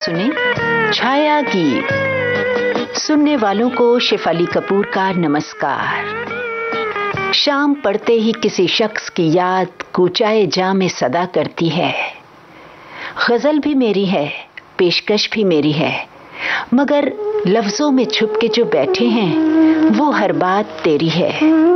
सुने छाया गीत। सुनने वालों को शेफाली कपूर का नमस्कार। शाम पड़ते ही किसी शख्स की याद कूचाए जा में सदा करती है। गजल भी मेरी है, पेशकश भी मेरी है, मगर लफ्जों में छुप के जो बैठे हैं वो हर बात तेरी है।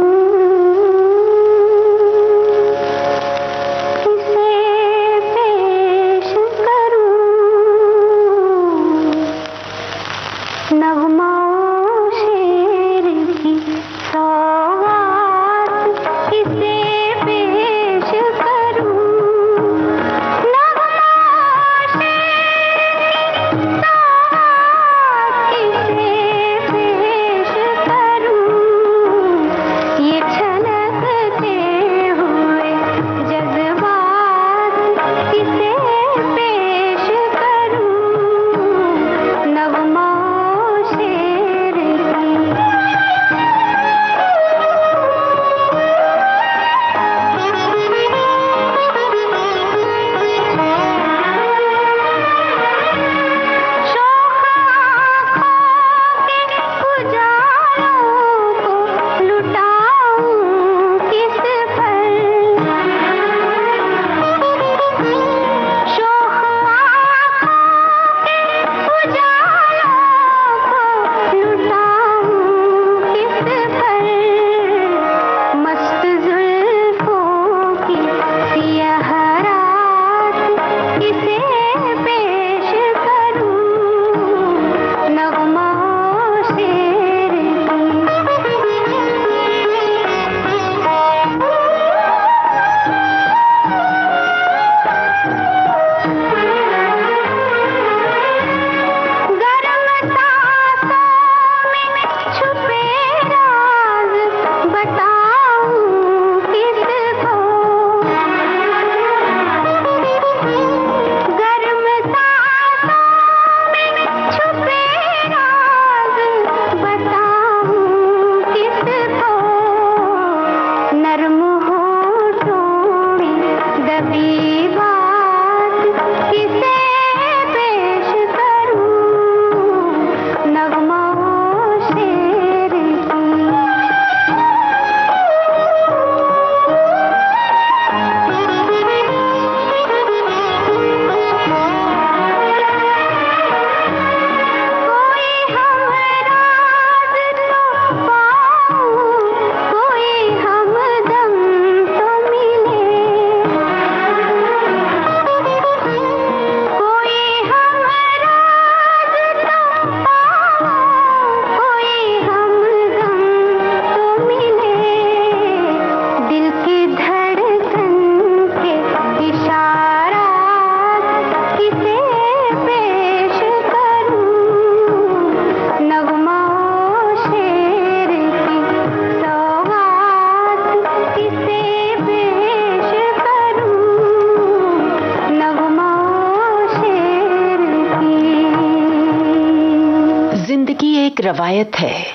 रवायत है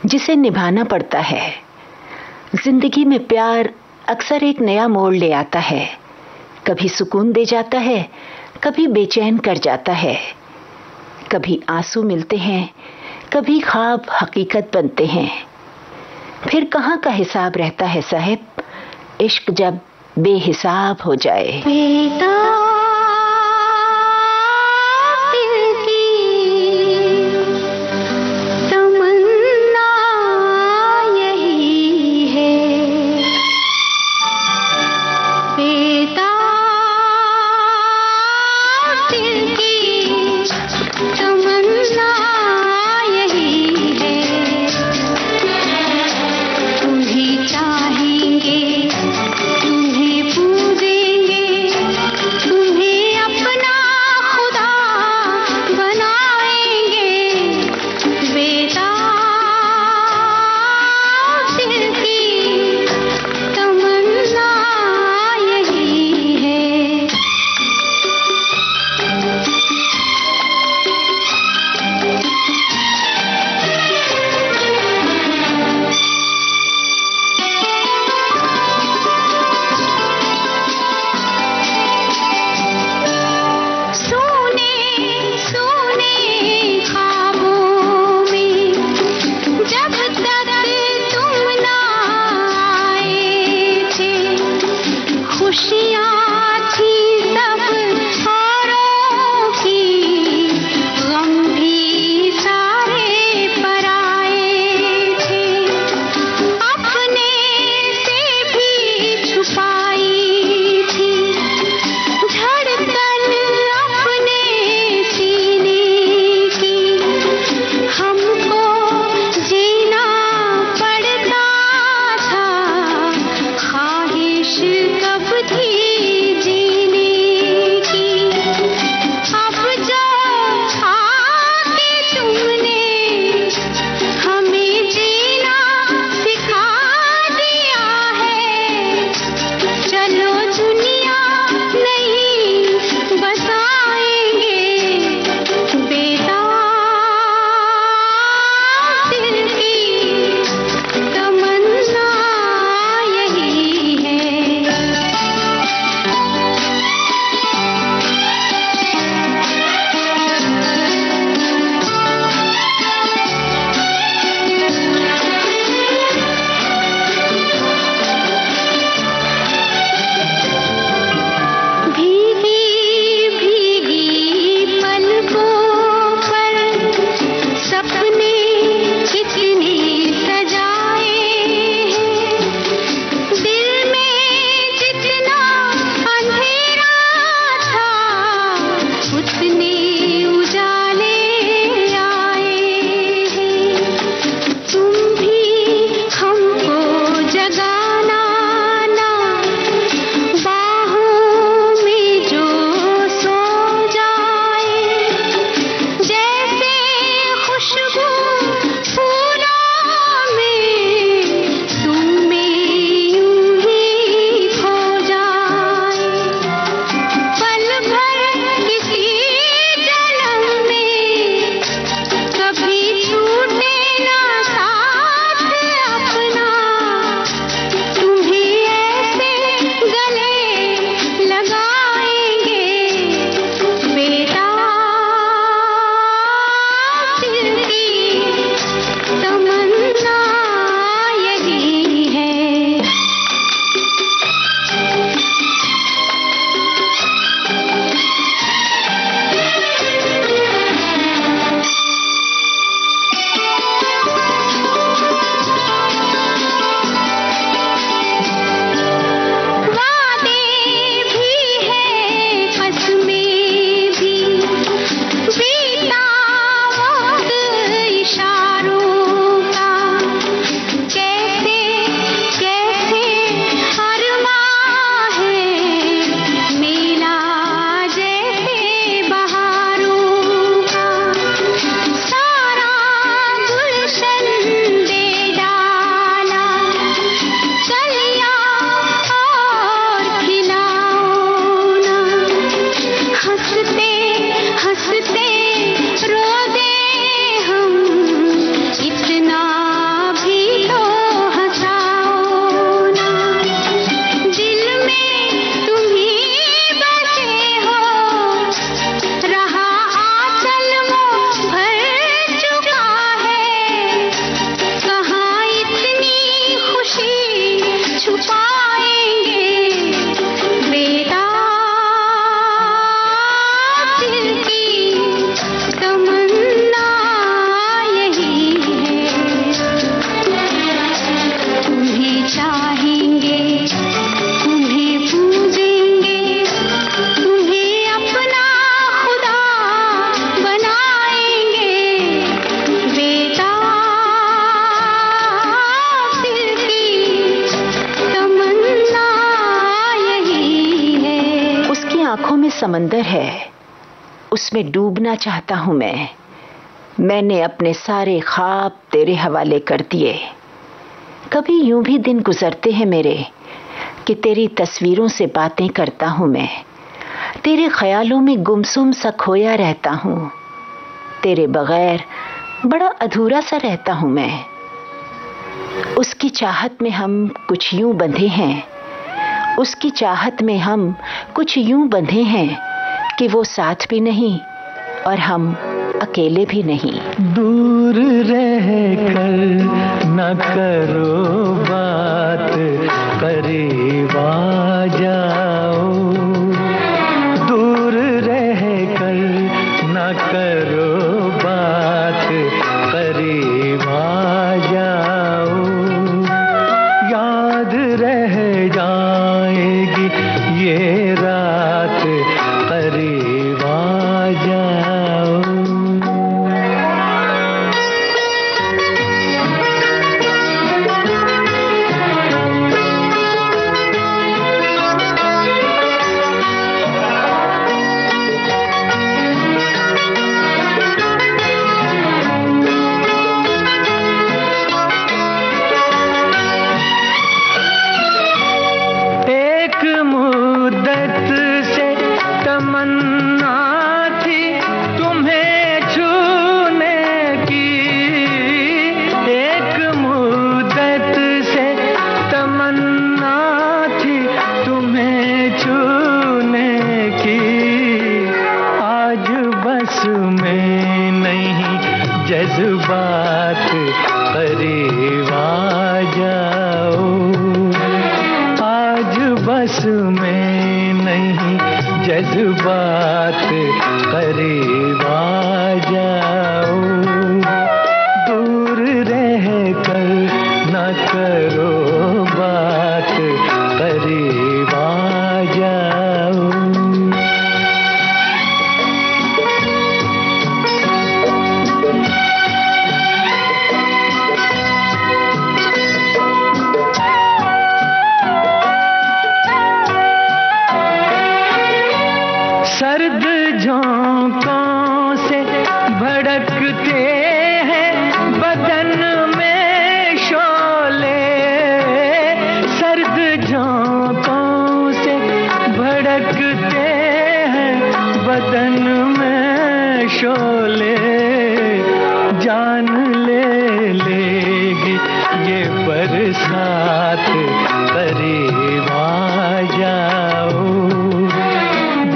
जिसे निभाना पड़ता है। जिंदगी में प्यार अक्सर एक नया मोड़ ले आता है। कभी सुकून दे जाता है, कभी बेचैन कर जाता है। कभी आंसू मिलते हैं, कभी ख्वाब हकीकत बनते हैं। फिर कहाँ का हिसाब रहता है साहिब, इश्क जब बेहिसाब हो जाए। तुम्हें पूजेंगे समंदर है, उसमें डूबना चाहता हूं मैं। मैंने अपने सारे ख्वाब तेरे हवाले कर दिए। कभी यूं भी दिन गुजरते हैं मेरे कि तेरी तस्वीरों से बातें करता हूं मैं। तेरे ख्यालों में गुमसुम सा खोया रहता हूं। तेरे बगैर बड़ा अधूरा सा रहता हूं मैं। उसकी चाहत में हम कुछ यूं बंधे हैं, उसकी चाहत में हम कुछ यूं बंधे हैं कि वो साथ भी नहीं और हम अकेले भी नहीं। दूर रह कर न करो बात, करीब आ जाओ। दूर रह कर न करो बात, करीब आ जाओ। याद रह जाएगी ये रात, करीब आ जाओ। मुद्दत से तमन्ना थी तुम्हें छूने की, एक मुद्दत से तमन्ना थी तुम्हें छूने की। आज बस में नहीं जज्बात, करीब आ जाओ। आज बस में नहीं जज्बात, करीब आ जाओ। दूर रह कर न करो बात, करीब आ जाओ। सर्द झोंकों से भड़कते हैं बदन में शोले। सर्द झोंकों से भड़कते हैं बदन में शोले। जान ले लेगी ये बरसात, करीब आ जाओ।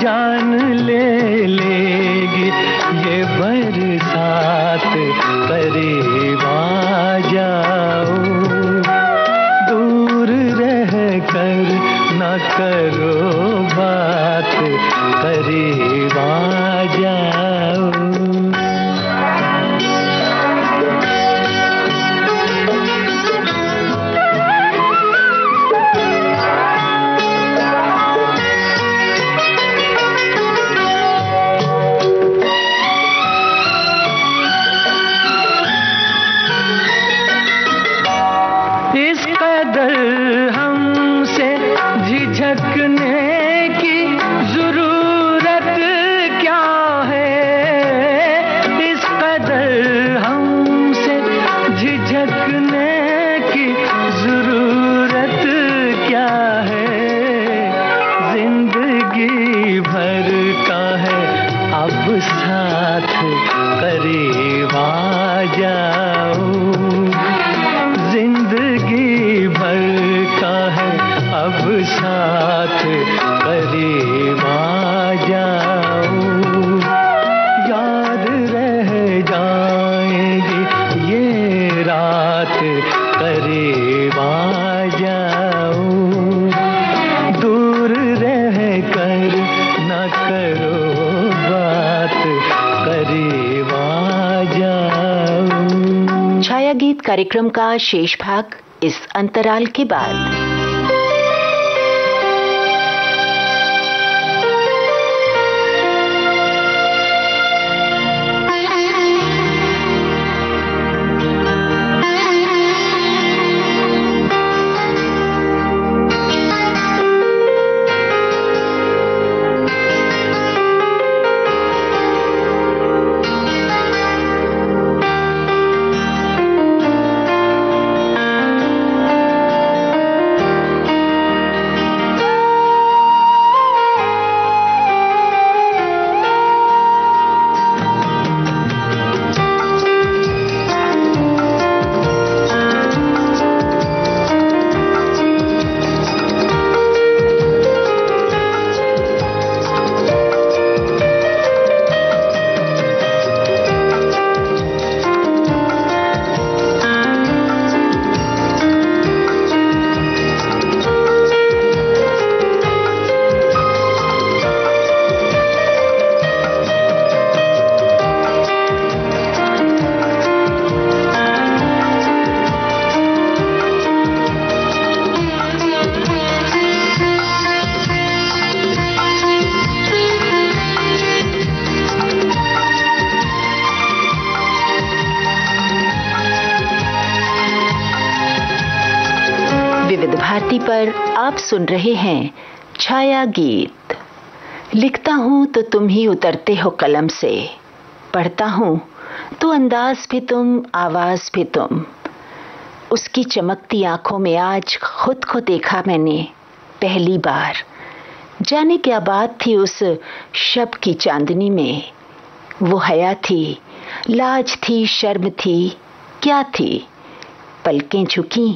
जान ले लेगी ये बरसात, करीब आ जाओ। दूर रह कर न करो बात, करीब आ जाओ। इस कदर हमसे झिझकने की जरूरत क्या है। इस कदर हमसे झिझकने की जरूरत क्या है। जिंदगी भर का है अब साथ, करीब आ जाओ। जिंदगी भर का है अब साथ, करीब आ जाओ। याद रह जाएगी ये रात, करीब आ जाओ। दूर रह कर न करो बात, करीब आ जाओ। छाया गीत कार्यक्रम का शेष भाग इस अंतराल के बाद। भारती पर आप सुन रहे हैं छाया गीत। लिखता हूं तो तुम ही उतरते हो कलम से, पढ़ता हूं तो अंदाज भी तुम, आवाज भी तुम। उसकी चमकती आंखों में आज खुद को देखा मैंने पहली बार। जाने क्या बात थी उस शब की चांदनी में। वो हया थी, लाज थी, शर्म थी, क्या थी। पलकें झुकी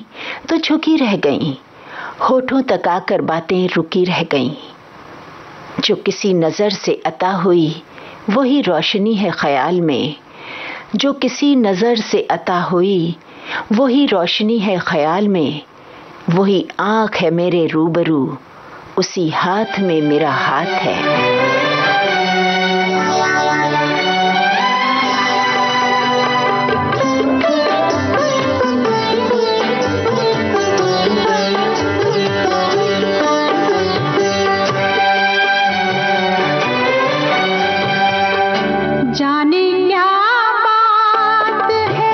तो झुकी रह गईं, होठों तक आकर बातें रुकी रह गईं। जो किसी नजर से अता हुई वही रोशनी है ख्याल में। जो किसी नजर से अता हुई वही रोशनी है ख्याल में। वही आंख है मेरे रूबरू, उसी हाथ में मेरा हाथ है। जाने क्या बात है,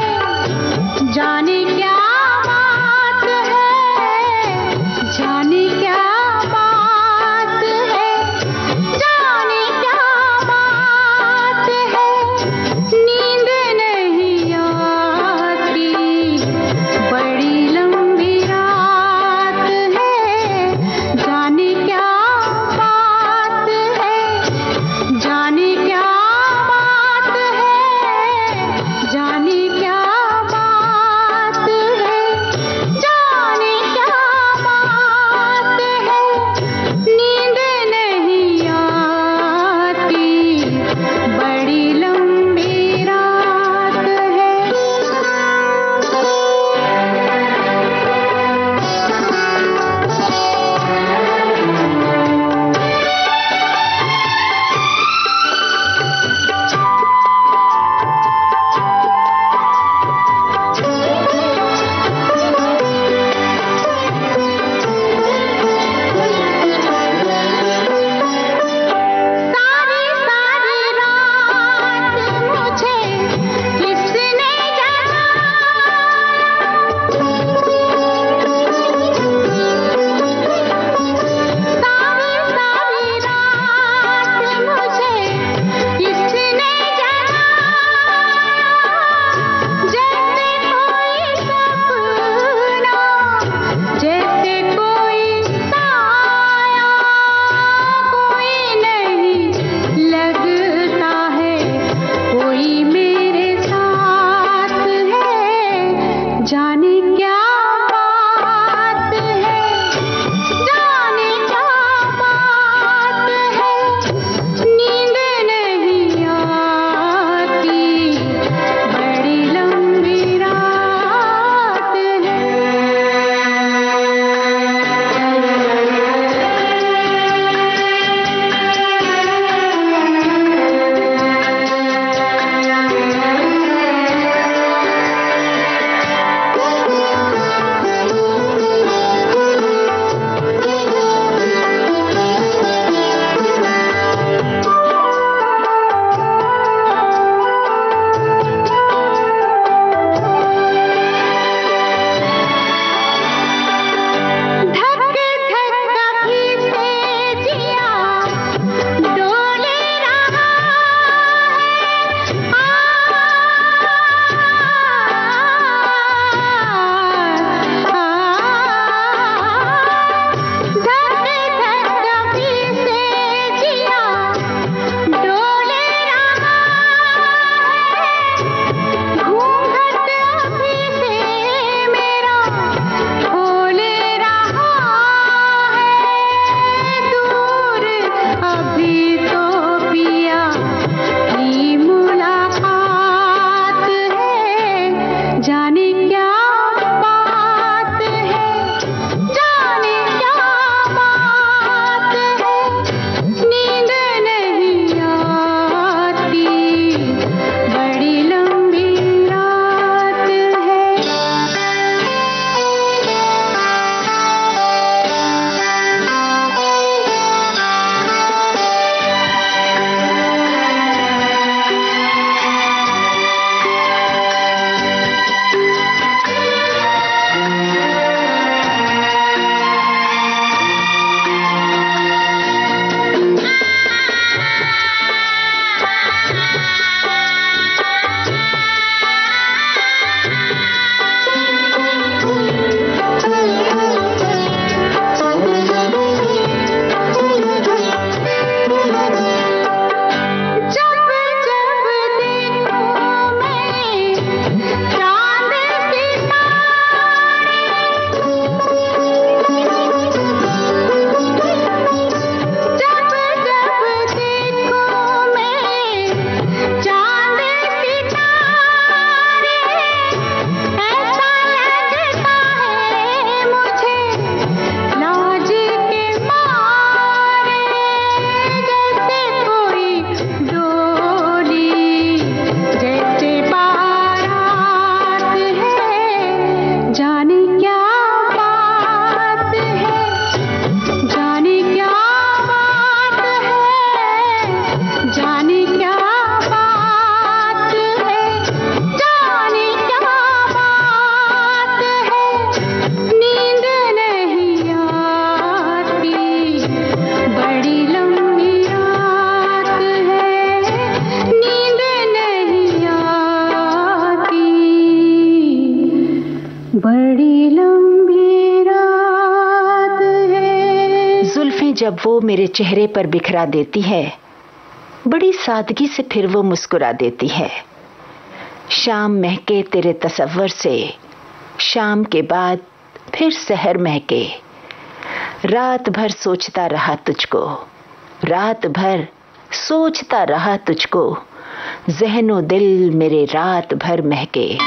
जब वो मेरे चेहरे पर बिखरा देती है, बड़ी सादगी से फिर वो मुस्कुरा देती है। शाम महके तेरे तसव्वुर से, शाम के बाद फिर सहर महके। रात भर सोचता रहा तुझको, रात भर सोचता रहा तुझको, ज़हनो दिल मेरे रात भर महके।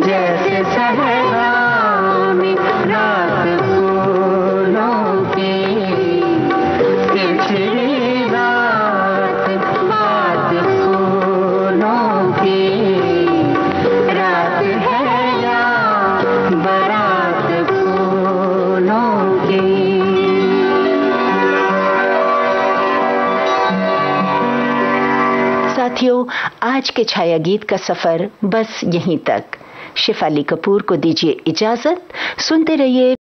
जैसे सहरा में रात को साथियों, आज के छाया गीत का सफर बस यहीं तक। शेफाली कपूर को दीजिए इजाजत। सुनते रहिए